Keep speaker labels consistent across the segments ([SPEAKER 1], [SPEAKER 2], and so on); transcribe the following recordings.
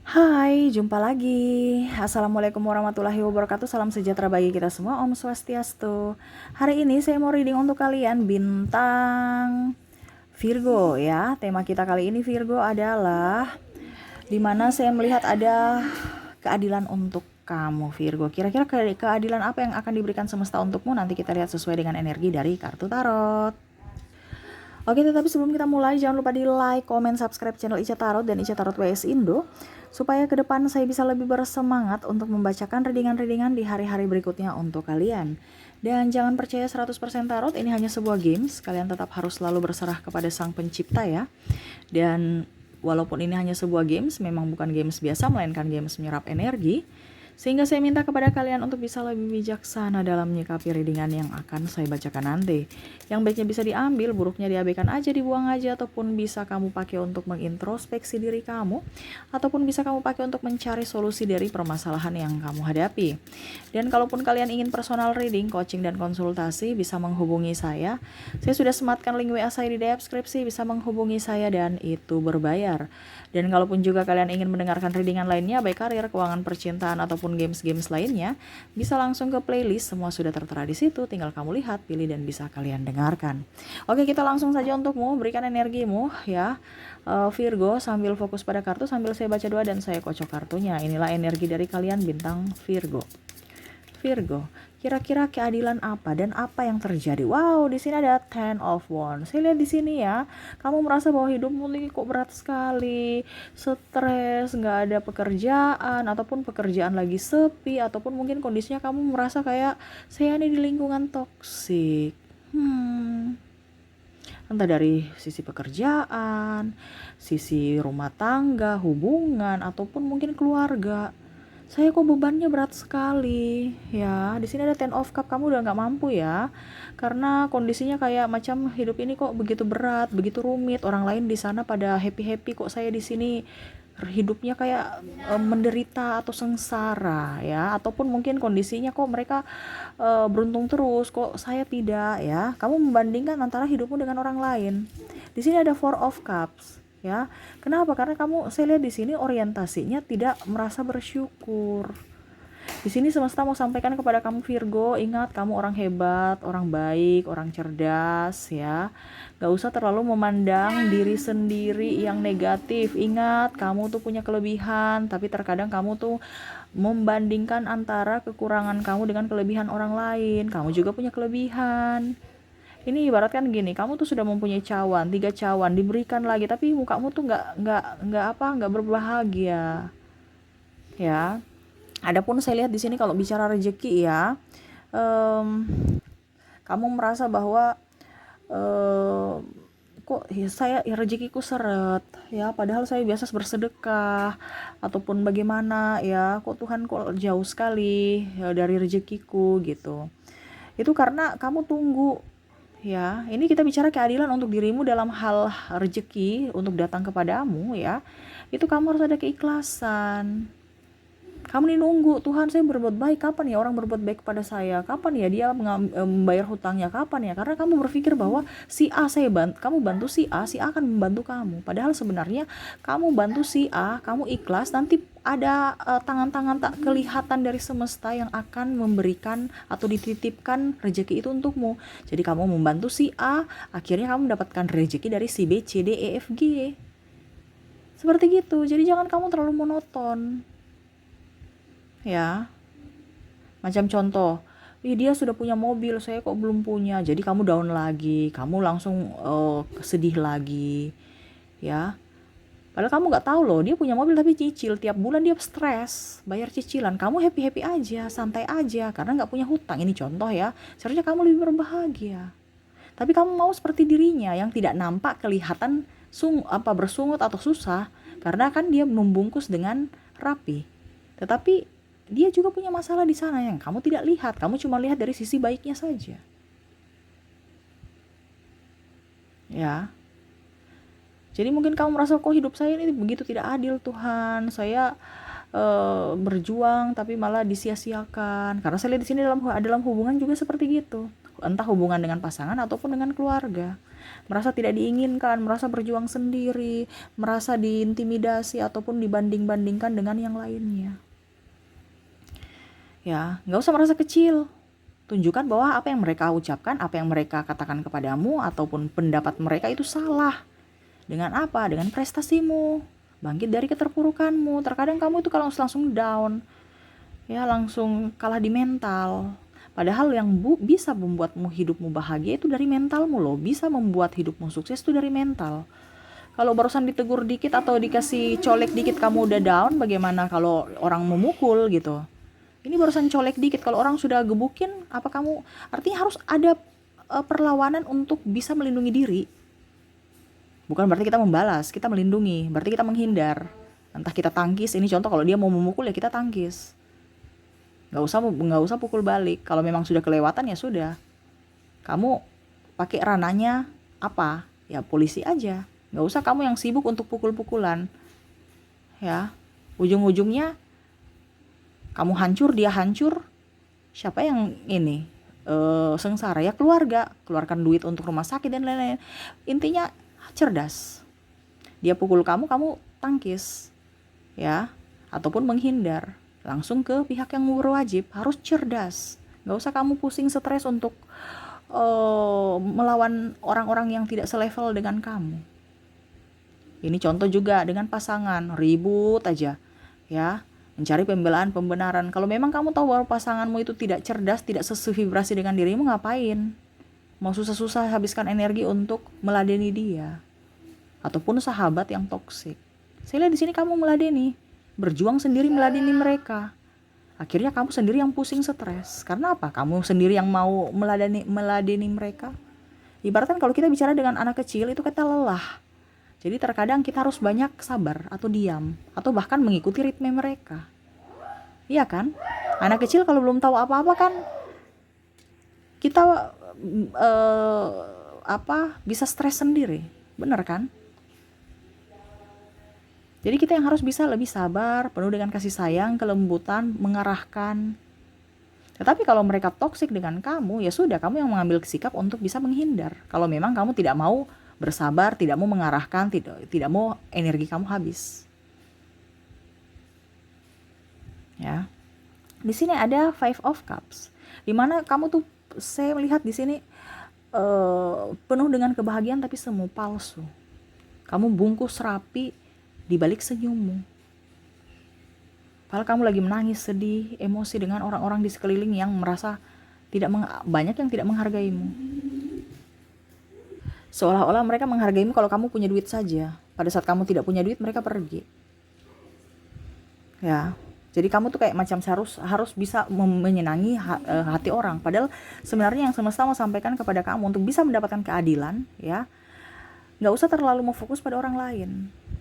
[SPEAKER 1] Hai, jumpa lagi. Assalamualaikum warahmatullahi wabarakatuh. Salam sejahtera bagi kita semua. Om Swastiastu. Hari ini saya mau reading untuk kalian bintang Virgo ya. Tema kita kali ini Virgo adalah dimana saya melihat ada keadilan untuk kamu Virgo. Kira-kira keadilan apa yang akan diberikan semesta untukmu? Nanti kita lihat sesuai dengan energi dari kartu tarot. Oke, tetapi sebelum kita mulai, jangan lupa di like, comment, subscribe channel Ica Tarot dan Ica Tarot WS Indo, supaya ke depan saya bisa lebih bersemangat untuk membacakan readingan-readingan di hari-hari berikutnya untuk kalian. Dan jangan percaya 100% tarot, ini hanya sebuah games, kalian tetap harus selalu berserah kepada sang pencipta ya. Dan walaupun ini hanya sebuah games, memang bukan games biasa, melainkan games menyerap energi. Sehingga saya minta kepada kalian untuk bisa lebih bijaksana dalam menyikapi readingan yang akan saya bacakan nanti. Yang baiknya bisa diambil, buruknya diabaikan aja, dibuang aja, ataupun bisa kamu pakai untuk mengintrospeksi diri kamu, ataupun bisa kamu pakai untuk mencari solusi dari permasalahan yang kamu hadapi. Dan kalaupun kalian ingin personal reading, coaching, dan konsultasi, bisa menghubungi saya. Saya sudah sematkan link WA saya di deskripsi, bisa menghubungi saya dan itu berbayar. Dan kalaupun juga kalian ingin mendengarkan readingan lainnya, baik karir, keuangan, percintaan, ataupun games-games lainnya, bisa langsung ke playlist, semua sudah tertera di situ, tinggal kamu lihat, pilih, dan bisa kalian dengarkan. Oke, kita langsung saja untukmu, berikan energimu ya Virgo, sambil fokus pada kartu, sambil saya baca doa dan saya kocok kartunya. Inilah energi dari kalian bintang Virgo. Virgo, kira-kira keadilan apa dan apa yang terjadi? Wow, di sini ada Ten of Wands. Saya lihat di sini ya, kamu merasa bahwa hidupmu ini kok berat sekali, stres, nggak ada pekerjaan, ataupun pekerjaan lagi sepi, ataupun mungkin kondisinya kamu merasa kayak saya ini di lingkungan toksik. Entah dari sisi pekerjaan, sisi rumah tangga, hubungan, ataupun mungkin keluarga. Saya kok bebannya berat sekali ya. Di sini ada Ten of Cup, kamu udah nggak mampu ya, karena kondisinya kayak macam hidup ini kok begitu berat, begitu rumit. Orang lain di sana pada happy happy, kok saya di sini hidupnya kayak menderita atau sengsara ya, ataupun mungkin kondisinya kok mereka beruntung terus, kok saya tidak ya. Kamu membandingkan antara hidupmu dengan orang lain. Di sini ada Four of Cups ya. Kenapa? Karena kamu, saya lihat di sini orientasinya tidak merasa bersyukur. Di sini semesta mau sampaikan kepada kamu Virgo, ingat kamu orang hebat, orang baik, orang cerdas ya. Gak usah terlalu memandang diri sendiri yang negatif. Ingat, kamu tuh punya kelebihan, tapi terkadang kamu tuh membandingkan antara kekurangan kamu dengan kelebihan orang lain. Kamu juga punya kelebihan. Ini ibaratkan gini, kamu tuh sudah mempunyai cawan, 3 cawan, diberikan lagi, tapi mukamu tuh nggak berbahagia, ya. Adapun saya lihat di sini kalau bicara rezeki ya, em, kamu merasa bahwa em, kok saya rezekiku seret ya, padahal saya biasa bersedekah ataupun bagaimana ya, kok Tuhan kok jauh sekali ya dari rezekiku gitu. Itu karena kamu tunggu ya. Ini kita bicara keadilan untuk dirimu dalam hal rezeki untuk datang kepadamu ya. Itu kamu harus ada keikhlasan. Kamu nih nunggu, Tuhan saya berbuat baik, kapan ya orang berbuat baik kepada saya, kapan ya dia membayar hutangnya, kapan ya, karena kamu berpikir bahwa si A kamu bantu si A akan membantu kamu, padahal sebenarnya kamu bantu si A, kamu ikhlas, nanti ada tangan-tangan tak kelihatan dari semesta yang akan memberikan atau dititipkan rezeki itu untukmu. Jadi kamu membantu si A, akhirnya kamu mendapatkan rezeki dari si B, C, D, E, F, G, seperti gitu. Jadi jangan kamu terlalu monoton ya. Macam contoh, dia sudah punya mobil, saya kok belum punya. Jadi kamu down lagi, kamu langsung sedih lagi ya. Padahal kamu nggak tahu loh, dia punya mobil tapi cicil, tiap bulan dia stres bayar cicilan. Kamu happy happy aja, santai aja, karena nggak punya hutang. Ini contoh ya. Seharusnya kamu lebih berbahagia. Tapi kamu mau seperti dirinya yang tidak nampak kelihatan bersungut atau susah, karena kan dia membungkus dengan rapi. Tetapi dia juga punya masalah di sana yang kamu tidak lihat. Kamu cuma lihat dari sisi baiknya saja. Ya. Jadi mungkin kamu merasa kok hidup saya ini begitu tidak adil Tuhan. Saya berjuang tapi malah disia-siakan. Karena saya lihat di sini dalam hubungan juga seperti gitu. entah hubungan dengan pasangan ataupun dengan keluarga. Merasa tidak diinginkan, merasa berjuang sendiri, merasa diintimidasi ataupun dibanding-bandingkan dengan yang lainnya. Ya, nggak usah merasa kecil. Tunjukkan bahwa apa yang mereka ucapkan, apa yang mereka katakan kepadamu, ataupun pendapat mereka itu salah. Dengan apa? Dengan prestasimu. Bangkit dari keterpurukanmu. Terkadang kamu itu kalau langsung down, ya langsung kalah di mental. Padahal yang bisa membuatmu hidupmu bahagia itu dari mentalmu loh. Bisa membuat hidupmu sukses itu dari mental. Kalau barusan ditegur dikit atau dikasih colek dikit kamu udah down, bagaimana kalau orang memukul gitu? Ini barusan colek dikit, kalau orang sudah gebukin, apa kamu, artinya harus ada perlawanan untuk bisa melindungi diri. Bukan berarti kita membalas, kita melindungi, berarti kita menghindar. Entah kita tangkis, ini contoh kalau dia mau memukul ya kita tangkis. Nggak usah pukul balik. Kalau memang sudah kelewatan ya sudah. Kamu pakai ranahnya apa? Ya polisi aja. Nggak usah kamu yang sibuk untuk pukul-pukulan. Ya, ujung-ujungnya kamu hancur, dia hancur. Siapa yang ini sengsara? Ya keluarga. Keluarkan duit untuk rumah sakit dan lain-lain. Intinya cerdas. Dia pukul kamu, kamu tangkis. Ya, ataupun menghindar. Langsung ke pihak yang berwajib. Harus cerdas. Gak usah kamu pusing stres untuk melawan orang-orang yang tidak selevel dengan kamu. Ini contoh juga dengan pasangan. Ribut aja. Ya, mencari pembelaan, Kalau memang kamu tahu bahwa pasanganmu itu tidak cerdas, tidak sevibrasi dengan dirimu, ngapain? Mau susah-susah habiskan energi untuk meladeni dia. Ataupun sahabat yang toksik. Saya lihat di sini kamu meladeni, berjuang sendiri meladeni mereka. Akhirnya kamu sendiri yang pusing stres. Karena apa? Kamu sendiri yang mau meladeni mereka. Ibaratkan kalau kita bicara dengan anak kecil itu kita lelah. Jadi terkadang kita harus banyak sabar atau diam atau bahkan mengikuti ritme mereka. Iya kan? Anak kecil kalau belum tahu apa-apa kan kita bisa stres sendiri. Benar kan? Jadi kita yang harus bisa lebih sabar, penuh dengan kasih sayang, kelembutan, mengarahkan. Tetapi kalau mereka toksik dengan kamu, ya sudah, kamu yang mengambil sikap untuk bisa menghindar. Kalau memang kamu tidak mau bersabar, tidak mau mengarahkan, tidak mau energi kamu habis. Ya. Di sini ada Five of Cups. Di mana kamu tuh, saya melihat di sini penuh dengan kebahagiaan tapi semu palsu. Kamu bungkus rapi di balik senyummu. Padahal kamu lagi menangis, sedih, emosi dengan orang-orang di sekeliling yang merasa banyak yang tidak menghargaimu. Seolah-olah mereka menghargaimu kalau kamu punya duit saja. Pada saat kamu tidak punya duit, mereka pergi. Ya, jadi kamu tuh kayak macam harus bisa menyenangi hati orang. Padahal sebenarnya yang semesta mau sampaikan kepada kamu untuk bisa mendapatkan keadilan, ya, nggak usah terlalu mau fokus pada orang lain.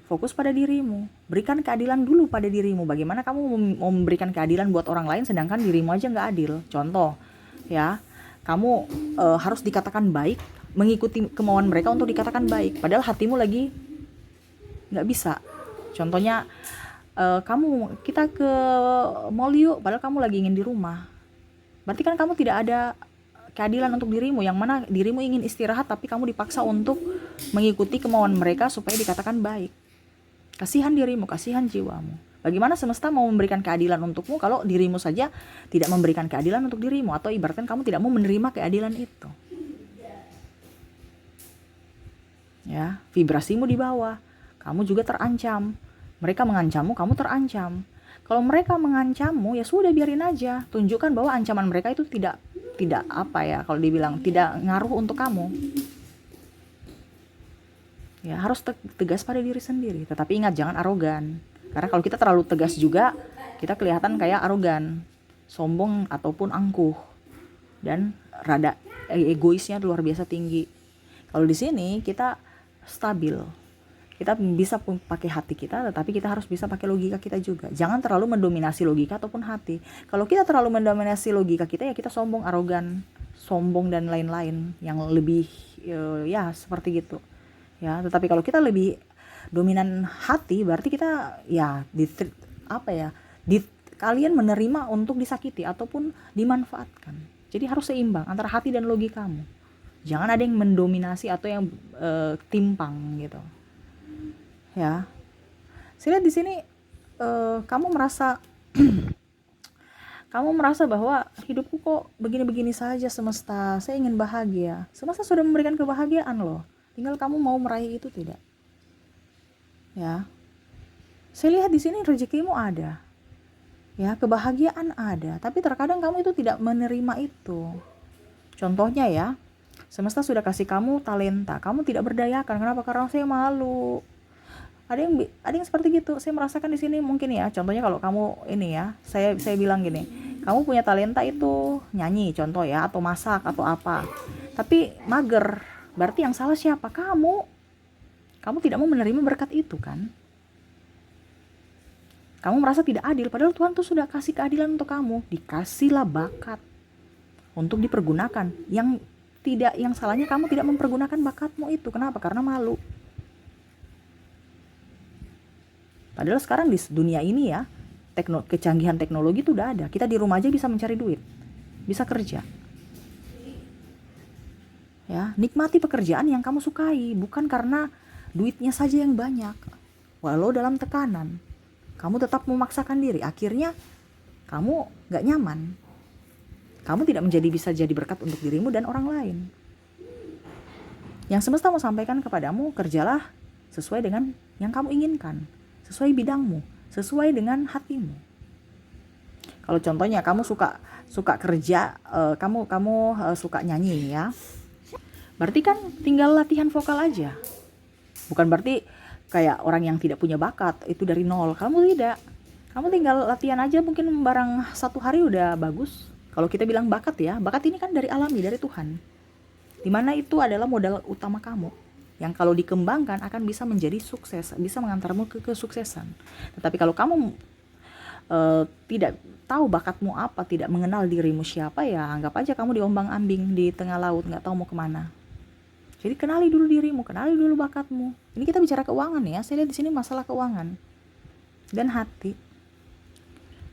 [SPEAKER 1] Fokus pada dirimu. Berikan keadilan dulu pada dirimu. Bagaimana kamu mau memberikan keadilan buat orang lain sedangkan dirimu aja nggak adil? Contoh, ya, kamu harus dikatakan baik, mengikuti kemauan mereka untuk dikatakan baik. Padahal hatimu lagi nggak bisa. Contohnya, kita ke mall yuk, padahal kamu lagi ingin di rumah. Berarti kan kamu tidak ada keadilan untuk dirimu, yang mana dirimu ingin istirahat tapi kamu dipaksa untuk mengikuti kemauan mereka supaya dikatakan baik. Kasihan dirimu, kasihan jiwamu. Bagaimana semesta mau memberikan keadilan untukmu kalau dirimu saja tidak memberikan keadilan untuk dirimu, atau ibaratkan kamu tidak mau menerima keadilan itu. Ya, vibrasimu di bawah, kamu juga terancam. Mereka mengancammu, kamu terancam. Kalau mereka mengancammu, ya sudah, biarin aja. Tunjukkan bahwa ancaman mereka itu tidak kalau dibilang tidak ngaruh untuk kamu. Ya, harus tegas pada diri sendiri. Tetapi ingat, jangan arogan. Karena kalau kita terlalu tegas juga, kita kelihatan kayak arogan, sombong ataupun angkuh, dan rada egoisnya luar biasa tinggi. Kalau di sini kita stabil. Kita bisa pakai hati kita, tetapi kita harus bisa pakai logika kita juga. Jangan terlalu mendominasi logika ataupun hati. Kalau kita terlalu mendominasi logika kita, ya kita sombong, arogan, sombong dan lain-lain yang lebih ya seperti gitu. Ya, tetapi kalau kita lebih dominan hati, berarti kita ya kalian menerima untuk disakiti ataupun dimanfaatkan. Jadi harus seimbang antara hati dan logikamu. Jangan ada yang mendominasi atau yang timpang gitu. Ya. Saya lihat di sini kamu merasa kamu merasa bahwa hidupku kok begini-begini saja semesta. Saya ingin bahagia. Semesta sudah memberikan kebahagiaan loh. Tinggal kamu mau meraih itu tidak. Ya. Saya lihat di sini rezekimu ada. Ya, kebahagiaan ada, tapi terkadang kamu itu tidak menerima itu. Contohnya ya, semesta sudah kasih kamu talenta, kamu tidak berdayakan. Kenapa? Karena saya malu. Ada yang seperti gitu. Saya merasakan di sini mungkin ya. Contohnya kalau kamu ini ya, saya bilang gini, kamu punya talenta itu nyanyi contoh ya, atau masak atau apa. Tapi mager. Berarti yang salah siapa? Kamu. Kamu tidak mau menerima berkat itu kan? Kamu merasa tidak adil, padahal Tuhan tuh sudah kasih keadilan untuk kamu. Dikasihlah bakat untuk dipergunakan. Yang salahnya kamu tidak mempergunakan bakatmu itu. Kenapa? Karena malu. Padahal sekarang di dunia ini ya, kecanggihan teknologi itu udah ada. Kita di rumah aja bisa mencari duit, bisa kerja. Ya, nikmati pekerjaan yang kamu sukai, bukan karena duitnya saja yang banyak. Walau dalam tekanan, kamu tetap memaksakan diri, akhirnya kamu gak nyaman. Kamu tidak bisa jadi berkat untuk dirimu dan orang lain. Yang semesta mau sampaikan kepadamu, kerjalah sesuai dengan yang kamu inginkan, sesuai bidangmu, sesuai dengan hatimu. Kalau contohnya kamu suka kerja, kamu suka nyanyi ya, berarti kan tinggal latihan vokal aja. Bukan berarti kayak orang yang tidak punya bakat itu dari nol. Kamu tidak. Kamu tinggal latihan aja, mungkin barang 1 hari udah bagus. Kalau kita bilang bakat ya, bakat ini kan dari alami, dari Tuhan. Dimana itu adalah modal utama kamu, yang kalau dikembangkan akan bisa menjadi sukses, bisa mengantarmu ke kesuksesan. Tetapi kalau kamu tidak tahu bakatmu apa, tidak mengenal dirimu siapa, ya anggap aja kamu diombang-ambing di tengah laut, nggak tahu mau kemana. Jadi kenali dulu dirimu, kenali dulu bakatmu. Ini kita bicara keuangan ya. Saya lihat di sini masalah keuangan dan hati.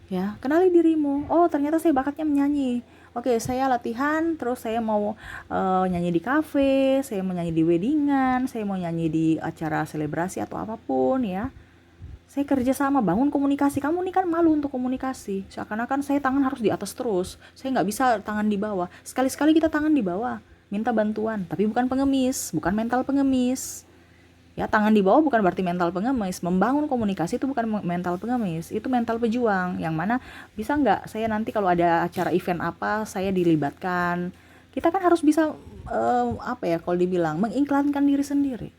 [SPEAKER 1] Ya, kenali dirimu. Oh, ternyata saya bakatnya menyanyi. Oke, saya latihan, terus saya mau nyanyi di kafe, saya mau nyanyi di weddingan, saya mau nyanyi di acara selebrasi atau apapun ya. Saya kerja sama, bangun komunikasi. Kamu nih kan malu untuk komunikasi. Seakan-akan saya tangan harus di atas terus. Saya nggak bisa tangan di bawah. Sekali-sekali kita tangan di bawah. Minta bantuan, tapi bukan pengemis, bukan mental pengemis. Ya, tangan di bawah bukan berarti mental pengemis. Membangun komunikasi itu bukan mental pengemis, itu mental pejuang. Yang mana bisa nggak saya nanti kalau ada acara event apa, saya dilibatkan. Kita kan harus bisa kalau dibilang mengiklankan diri sendiri.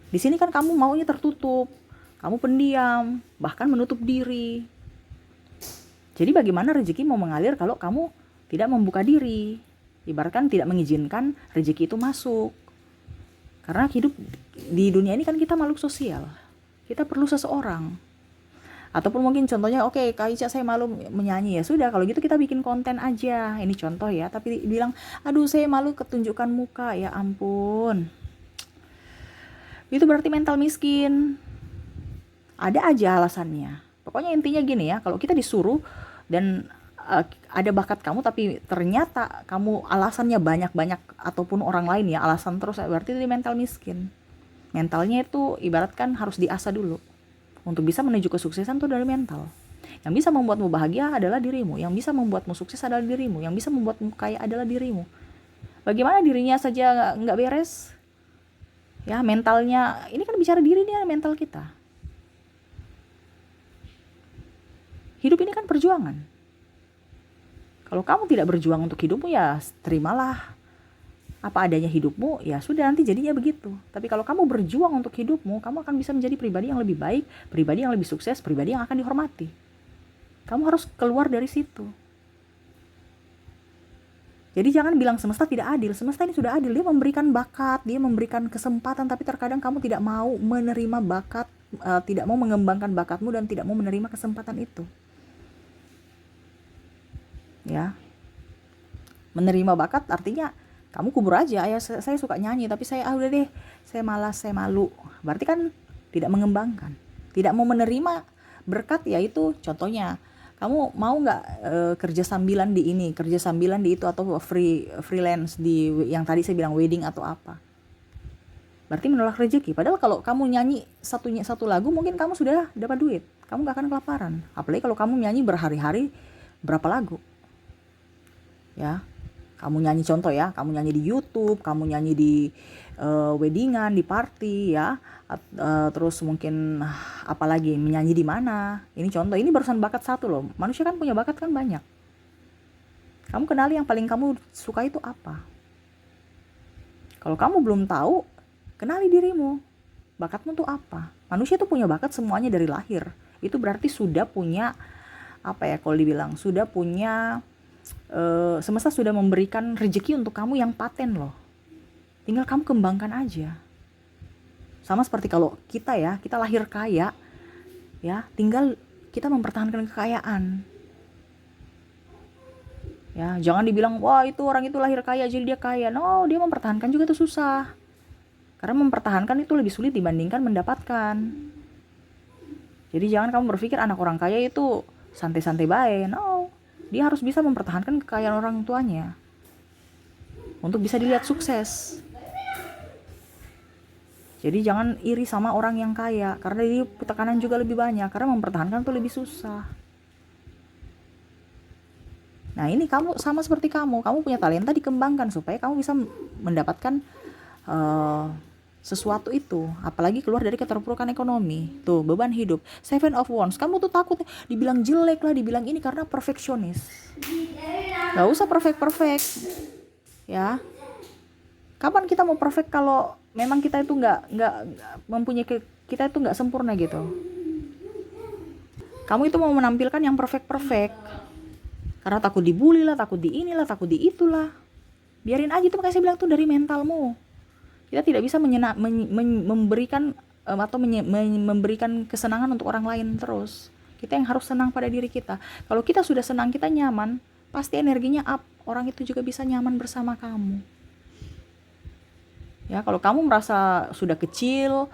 [SPEAKER 1] Di sini kan kamu maunya tertutup, kamu pendiam, bahkan menutup diri. Jadi bagaimana rezeki mau mengalir kalau kamu tidak membuka diri? Ibaratkan tidak mengizinkan rezeki itu masuk. Karena hidup di dunia ini kan kita makhluk sosial. Kita perlu seseorang. Ataupun mungkin contohnya, oke, Kak Ica saya malu menyanyi, ya sudah kalau gitu kita bikin konten aja. Ini contoh ya, tapi bilang, aduh saya malu ketunjukkan muka, ya ampun. Itu berarti mental miskin. Ada aja alasannya. Pokoknya intinya gini ya, kalau kita disuruh dan ada bakat kamu tapi ternyata kamu alasannya banyak-banyak ataupun orang lain ya alasan terus, berarti itu mental miskin. Mentalnya itu ibaratkan harus diasah dulu. Untuk bisa menuju kesuksesan itu dari mental. Yang bisa membuatmu bahagia adalah dirimu, yang bisa membuatmu sukses adalah dirimu, yang bisa membuatmu kaya adalah dirimu. Bagaimana dirinya saja nggak beres? Ya, mentalnya, ini kan bicara diri dia, mental kita. Hidup ini kan perjuangan. Kalau kamu tidak berjuang untuk hidupmu, ya terimalah apa adanya hidupmu, ya sudah nanti jadinya begitu. Tapi kalau kamu berjuang untuk hidupmu, kamu akan bisa menjadi pribadi yang lebih baik, pribadi yang lebih sukses, pribadi yang akan dihormati. Kamu harus keluar dari situ. Jadi jangan bilang semesta tidak adil. Semesta ini sudah adil. Dia memberikan bakat, dia memberikan kesempatan, tapi terkadang kamu tidak mau menerima bakat, tidak mau mengembangkan bakatmu dan tidak mau menerima kesempatan itu. Ya, menerima bakat artinya kamu kubur aja, ya saya suka nyanyi tapi saya udah deh, saya malas, saya malu. Berarti kan tidak mengembangkan, tidak mau menerima berkat, yaitu contohnya Kamu mau nggak kerja sambilan di ini, kerja sambilan di itu, atau freelance di yang tadi saya bilang wedding atau apa? Berarti menolak rezeki. Padahal kalau kamu nyanyi satu lagu, mungkin kamu sudah dapat duit. Kamu nggak akan kelaparan. Apalagi kalau kamu nyanyi berhari-hari berapa lagu, ya. Kamu nyanyi, contoh ya, kamu nyanyi di YouTube, kamu nyanyi di weddingan, di party ya, terus mungkin apalagi menyanyi di mana. Ini contoh, ini barusan bakat satu loh. Manusia kan punya bakat kan banyak. Kamu kenali yang paling kamu suka itu apa. Kalau kamu belum tahu, kenali dirimu, bakatmu tuh apa. Manusia tuh punya bakat semuanya dari lahir. Itu berarti sudah punya apa ya, kalau dibilang sudah punya semesta sudah memberikan rezeki untuk kamu yang paten loh. Tinggal kamu kembangkan aja. Sama seperti kalau kita ya, kita lahir kaya ya, tinggal kita mempertahankan kekayaan. Ya, jangan dibilang wah itu orang itu lahir kaya jadi dia kaya. No, dia mempertahankan juga itu susah. Karena mempertahankan itu lebih sulit dibandingkan mendapatkan. Jadi jangan kamu berpikir anak orang kaya itu santai-santai baik. No, dia harus bisa mempertahankan kekayaan orang tuanya untuk bisa dilihat sukses. Jadi jangan iri sama orang yang kaya, karena dia tekanan juga lebih banyak, karena mempertahankan itu lebih susah. Nah ini kamu sama seperti kamu punya talenta, dikembangkan supaya kamu bisa mendapatkan sesuatu itu. Apalagi keluar dari keterpurukan ekonomi. Tuh, beban hidup. Seven of Wands, kamu tuh takut dibilang jelek lah, dibilang ini karena perfeksionis. Gak usah perfect ya. Kapan kita mau perfect kalau memang kita itu nggak mempunyai, kita itu nggak sempurna gitu. Kamu itu mau menampilkan yang perfect karena takut dibully lah, takut di inilah, takut di itulah. Biarin aja, itu makanya saya bilang tuh dari mentalmu. Kita tidak bisa memberikan atau memberikan kesenangan untuk orang lain terus. Kita yang harus senang pada diri kita. Kalau kita sudah senang, kita nyaman, pasti energinya up. Orang itu juga bisa nyaman bersama kamu. Ya, kalau kamu merasa sudah kecil,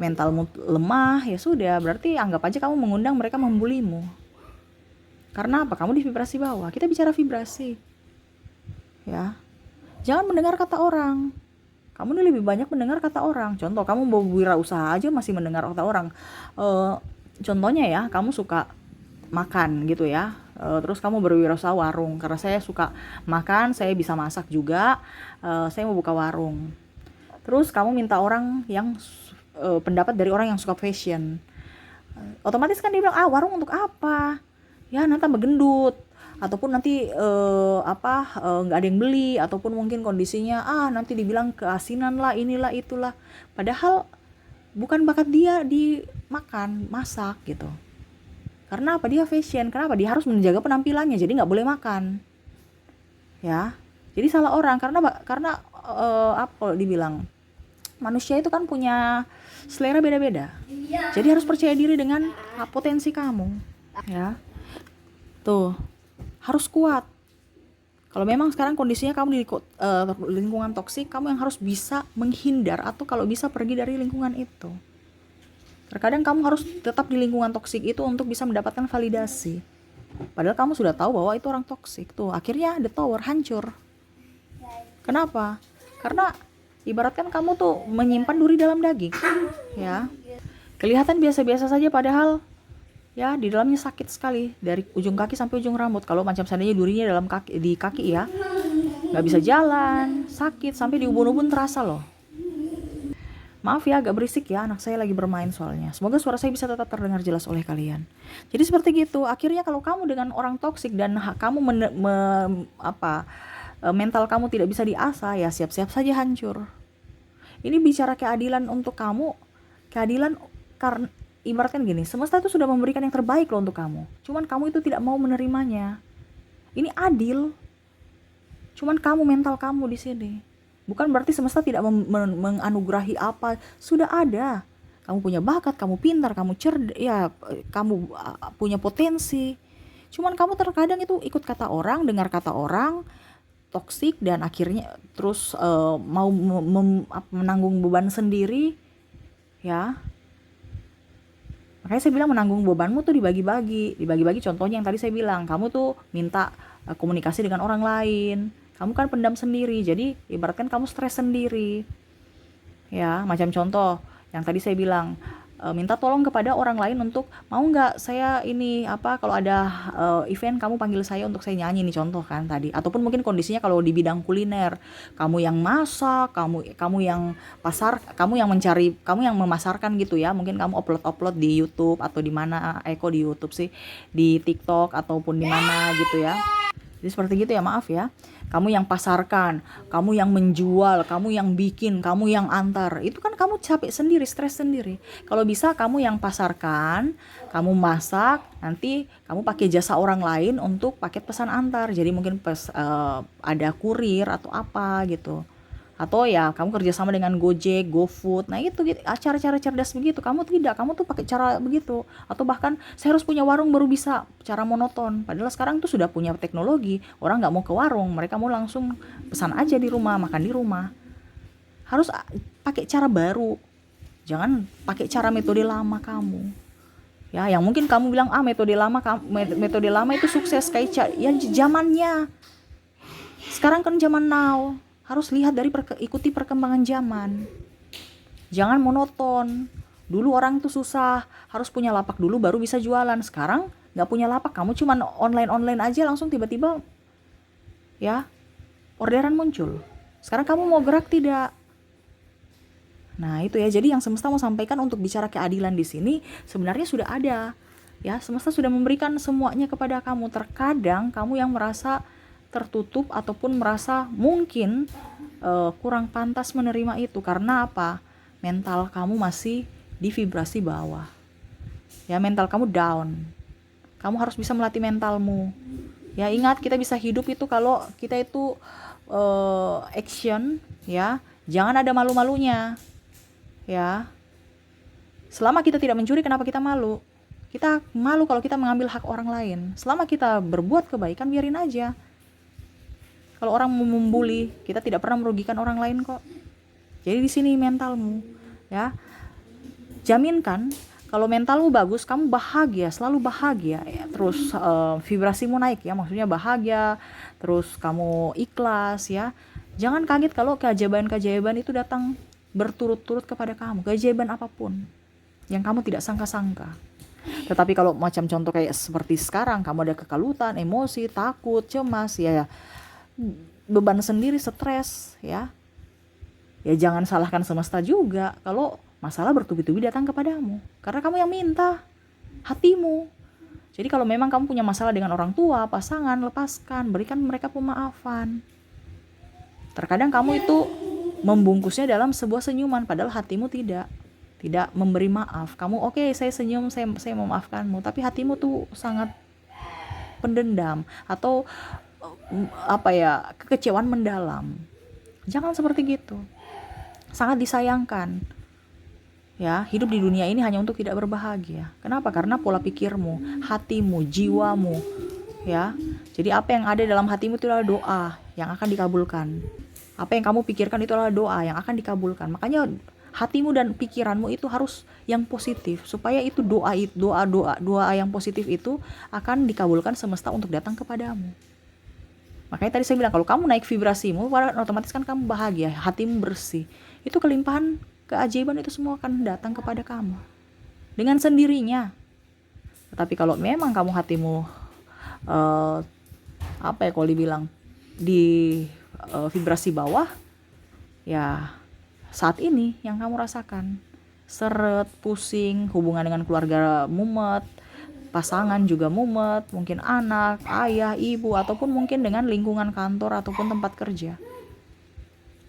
[SPEAKER 1] mentalmu lemah, ya sudah, berarti anggap aja kamu mengundang mereka membulimu. Karena apa? Kamu di vibrasi bawah. Kita bicara vibrasi. Ya. Jangan mendengar kata orang. Kamu ini lebih banyak mendengar kata orang. Contoh, kamu mau wirausaha aja masih mendengar kata orang. Contohnya ya, kamu suka makan gitu ya. Terus kamu berwirausaha warung. Karena saya suka makan, saya bisa masak juga. Saya mau buka warung. Terus kamu minta orang yang pendapat dari orang yang suka fashion. Otomatis kan dia bilang, warung untuk apa? Ya nanti tambah gendut. Ataupun nanti nggak ada yang beli. Ataupun mungkin kondisinya, nanti dibilang keasinan lah, inilah, itulah. Padahal bukan bakat dia di makan, masak gitu. Karena apa? Dia fashion. Kenapa? Dia harus menjaga penampilannya, jadi nggak boleh makan. Ya, jadi salah orang. Karena apa dibilang, manusia itu kan punya selera beda-beda. Jadi harus percaya diri dengan potensi kamu. Ya, tuh harus kuat. Kalau memang sekarang kondisinya kamu di lingkungan toksik, kamu yang harus bisa menghindar atau kalau bisa pergi dari lingkungan itu. Terkadang kamu harus tetap di lingkungan toksik itu untuk bisa mendapatkan validasi. Padahal kamu sudah tahu bahwa itu orang toksik. Tuh, akhirnya the tower hancur. Kenapa? Karena ibaratkan kamu tuh menyimpan duri dalam daging. Ya. Kelihatan biasa-biasa saja padahal ya di dalamnya sakit sekali, dari ujung kaki sampai ujung rambut. Kalau macam seandainya durinya dalam di kaki ya, nggak bisa jalan, sakit sampai di ubun-ubun terasa loh. Maaf ya agak berisik ya, anak saya lagi bermain soalnya. Semoga suara saya bisa tetap terdengar jelas oleh kalian. Jadi seperti gitu. Akhirnya kalau kamu dengan orang toksik dan kamu mental kamu tidak bisa diasah, ya siap-siap saja hancur. Ini bicara keadilan untuk kamu. Keadilan karena ibaratkan gini, semesta itu sudah memberikan yang terbaik loh untuk kamu. Cuman kamu itu tidak mau menerimanya. Ini adil. Cuman kamu, mental kamu di sini. Bukan berarti semesta tidak menganugerahi apa, sudah ada. Kamu punya bakat, kamu pintar, kamu cerdas, ya kamu punya potensi. Cuman kamu terkadang itu ikut kata orang, dengar kata orang, toksik, dan akhirnya terus mau menanggung beban sendiri, ya. Makanya saya bilang menanggung bebanmu tuh dibagi-bagi. Contohnya yang tadi saya bilang, kamu tuh minta komunikasi dengan orang lain. Kamu kan pendam sendiri, jadi ibaratkan kamu stres sendiri. Ya, macam contoh yang tadi saya bilang, minta tolong kepada orang lain untuk mau nggak saya ini apa kalau ada event kamu panggil saya untuk saya nyanyi nih, contoh kan tadi. Ataupun mungkin kondisinya kalau di bidang kuliner, kamu yang masak, kamu yang kamu yang mencari, kamu yang memasarkan gitu ya. Mungkin kamu upload di YouTube atau di mana, kok di YouTube sih, di TikTok ataupun di mana gitu ya. Jadi seperti gitu ya, maaf ya. Kamu yang pasarkan, kamu yang menjual, kamu yang bikin, kamu yang antar. Itu kan kamu capek sendiri, stres sendiri. Kalau bisa kamu yang pasarkan, kamu masak, nanti kamu pakai jasa orang lain untuk paket pesan antar. Jadi mungkin ada kurir atau apa gitu. Atau ya kamu kerjasama dengan Gojek, GoFood. Nah itu gitu, cara-cara cerdas begitu. Kamu tidak, kamu tuh pakai cara begitu. Atau bahkan saya harus punya warung baru bisa, cara monoton. Padahal sekarang tuh sudah punya teknologi, orang nggak mau ke warung, mereka mau langsung pesan aja di rumah, makan di rumah. Harus pakai cara baru, jangan pakai cara metode lama kamu. Ya, yang mungkin kamu bilang metode lama itu sukses kayak ya zamannya. Sekarang kan zaman now. Harus lihat dari ikuti perkembangan zaman. Jangan monoton. Dulu orang itu susah, harus punya lapak dulu baru bisa jualan. Sekarang nggak punya lapak, kamu cuma online aja langsung tiba-tiba ya orderan muncul. Sekarang kamu mau gerak tidak? Nah itu ya, jadi yang semesta mau sampaikan untuk bicara keadilan di sini sebenarnya sudah ada. Ya, semesta sudah memberikan semuanya kepada kamu. Terkadang kamu yang merasa tertutup ataupun merasa mungkin kurang pantas menerima itu. Karena apa? Mental kamu masih di vibrasi bawah. Ya, mental kamu down. Kamu harus bisa melatih mentalmu. Ya, ingat kita bisa hidup itu kalau kita itu action, ya. Jangan ada malu-malunya. Ya. Selama kita tidak mencuri, kenapa kita malu? Kita malu kalau kita mengambil hak orang lain. Selama kita berbuat kebaikan, biarin aja. Kalau orang mau membuli, kita tidak pernah merugikan orang lain kok. Jadi di sini mentalmu, ya. Jaminkan kalau mentalmu bagus, kamu bahagia, selalu bahagia, ya. Terus vibrasimu naik ya, maksudnya bahagia, terus kamu ikhlas ya. Jangan kaget kalau keajaiban-keajaiban itu datang berturut-turut kepada kamu, keajaiban apapun yang kamu tidak sangka-sangka. Tetapi kalau macam contoh kayak seperti sekarang, kamu ada kekalutan, emosi, takut, cemas, ya beban sendiri, stres, ya jangan salahkan semesta juga kalau masalah bertubi-tubi datang kepadamu, karena kamu yang minta, hatimu. Jadi kalau memang kamu punya masalah dengan orang tua, pasangan, lepaskan, berikan mereka pemaafan. Terkadang kamu itu membungkusnya dalam sebuah senyuman, padahal hatimu tidak memberi maaf. Kamu oke, saya senyum, saya memaafkanmu, tapi hatimu tuh sangat pendendam atau kekecewaan mendalam. Jangan seperti gitu. Sangat disayangkan. Ya, hidup di dunia ini hanya untuk tidak berbahagia. Kenapa? Karena pola pikirmu, hatimu, jiwamu, ya. Jadi apa yang ada dalam hatimu itu adalah doa yang akan dikabulkan. Apa yang kamu pikirkan itu adalah doa yang akan dikabulkan. Makanya hatimu dan pikiranmu itu harus yang positif, supaya itu doa yang positif itu akan dikabulkan semesta untuk datang kepadamu. Makanya tadi saya bilang, kalau kamu naik vibrasimu, otomatis kan kamu bahagia, hatimu bersih. Itu kelimpahan, keajaiban itu semua akan datang kepada kamu dengan sendirinya. Tetapi kalau memang kamu hatimu kalau dibilang di vibrasi bawah, ya saat ini yang kamu rasakan seret, pusing, hubungan dengan keluarga mumet, pasangan juga mumet, mungkin anak, ayah, ibu, ataupun mungkin dengan lingkungan kantor ataupun tempat kerja.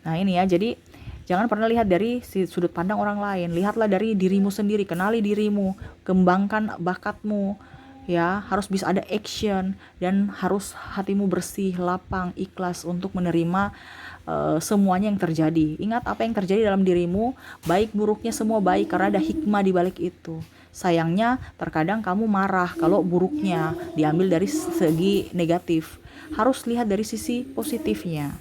[SPEAKER 1] Nah ini ya, jadi jangan pernah lihat dari sudut pandang orang lain, lihatlah dari dirimu sendiri, kenali dirimu, kembangkan bakatmu, ya. Harus bisa ada action dan harus hatimu bersih, lapang, ikhlas untuk menerima semuanya yang terjadi. Ingat, apa yang terjadi dalam dirimu, baik buruknya semua baik, karena ada hikmah di balik itu. Sayangnya terkadang kamu marah kalau buruknya diambil dari segi negatif. Harus lihat dari sisi positifnya.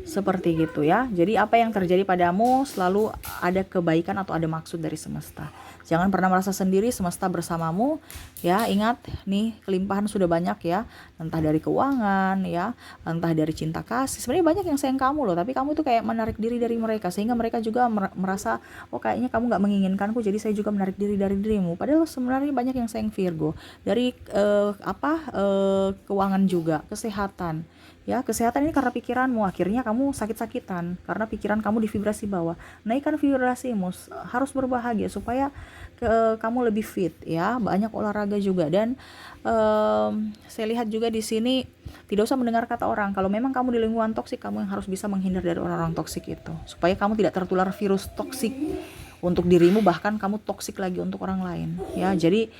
[SPEAKER 1] Seperti gitu ya. Jadi apa yang terjadi padamu selalu ada kebaikan atau ada maksud dari semesta. Jangan pernah merasa sendiri, semesta bersamamu ya. Ingat nih, kelimpahan sudah banyak ya, entah dari keuangan ya, entah dari cinta kasih. Sebenarnya banyak yang sayang kamu loh, tapi kamu tuh kayak menarik diri dari mereka sehingga mereka juga merasa, oh kayaknya kamu nggak menginginkanku, jadi saya juga menarik diri dari dirimu. Padahal sebenarnya banyak yang sayang Virgo dari keuangan juga, kesehatan. Ya, kesehatan ini karena pikiranmu, akhirnya kamu sakit-sakitan karena pikiran kamu di vibrasi bawah. Naikkan vibrasimu, harus berbahagia supaya kamu lebih fit ya. Banyak olahraga juga dan saya lihat juga di sini tidak usah mendengar kata orang. Kalau memang kamu di lingkungan toksik, kamu yang harus bisa menghindar dari orang-orang toksik itu supaya kamu tidak tertular virus toksik untuk dirimu, bahkan kamu toksik lagi untuk orang lain ya. Jadi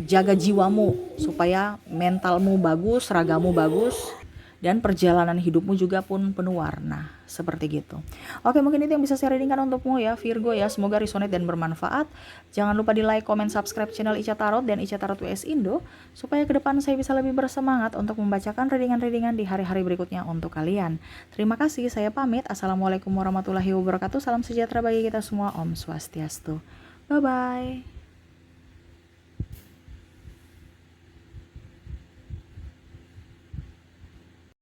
[SPEAKER 1] jaga jiwamu supaya mentalmu bagus, ragamu bagus, dan perjalanan hidupmu juga pun penuh warna. Seperti gitu. Oke, mungkin itu yang bisa saya readingkan untukmu ya Virgo ya. Semoga resonate dan bermanfaat. Jangan lupa di like, comment, subscribe channel Ica Tarot dan Ica Tarot WS Indo supaya ke depan saya bisa lebih bersemangat untuk membacakan readingan-readingan di hari-hari berikutnya untuk kalian. Terima kasih, saya pamit. Assalamualaikum warahmatullahi wabarakatuh. Salam sejahtera bagi kita semua. Om Swastiastu. Bye bye.